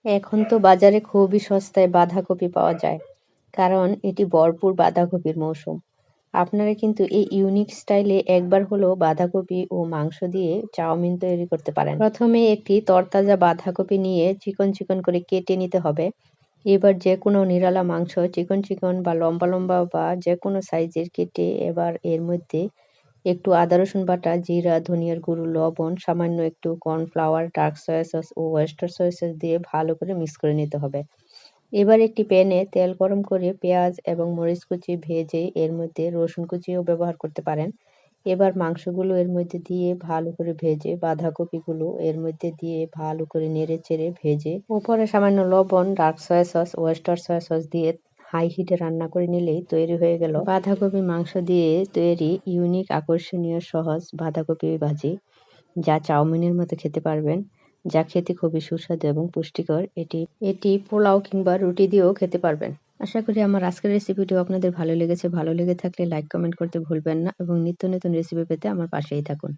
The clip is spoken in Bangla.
এখন তো বাজারে খুবই সস্তায় বাঁধাকপি পাওয়া যায়, কারণ এটি ভরপুর বাঁধাকপির মৌসুম। আপনারা কিন্তু এই ইউনিক স্টাইলে একবার হলেও বাঁধাকপি ও মাংস দিয়ে চাউমিন তৈরি করতে পারেন। প্রথমে একটি তরতাজা বাঁধাকপি নিয়ে চিকন চিকন করে কেটে নিতে হবে। এবার যে কোনো নিরালা মাংস চিকন চিকন বা লম্বা লম্বা বা যে কোনো সাইজের কেটে এবার এর মধ্যে একটু আদা রসুন বাটা, জিরা, ধনিয়ার গুঁড়ো, লবণ, সামান্য একটু কর্নফ্লাওয়ার, ডার্ক সয়া সস ও ওয়েস্টার সয়া সস দিয়ে ভালো করে মিক্স করে নিতে হবে। এবার একটি প্যানে তেল গরম করে পেঁয়াজ এবং মরিচ কুচি ভেজে এর মধ্যে রসুন কুচিও ব্যবহার করতে পারেন। এবার মাংসগুলো এর মধ্যে দিয়ে ভালো করে ভেজে বাঁধাকপিগুলো এর মধ্যে দিয়ে ভালো করে নেড়ে চেড়ে ভেজে উপরে সামান্য লবণ, dark soya sauce, oyster soya sauce দিয়ে হাই হিটে রান্না করে নিলেই তৈরি হয়ে গেল বাঁধাকপি মাংস দিয়ে তৈরি ইউনিক আকর্ষণীয় সহজ বাঁধাকপি ভাজি, যা চাউমিনের মতো খেতে পারবেন, যা খেতে খুবই সুস্বাদু এবং পুষ্টিকর। এটি পোলাও কিংবা রুটি দিয়েও খেতে পারবেন। আশা করি আমার আজকের রেসিপিটিও আপনাদের ভালো লেগেছে। ভালো লেগে থাকলে লাইক কমেন্ট করতে ভুলবেন না এবং নিত্য নতুন রেসিপি পেতে আমার পাশেই থাকুন।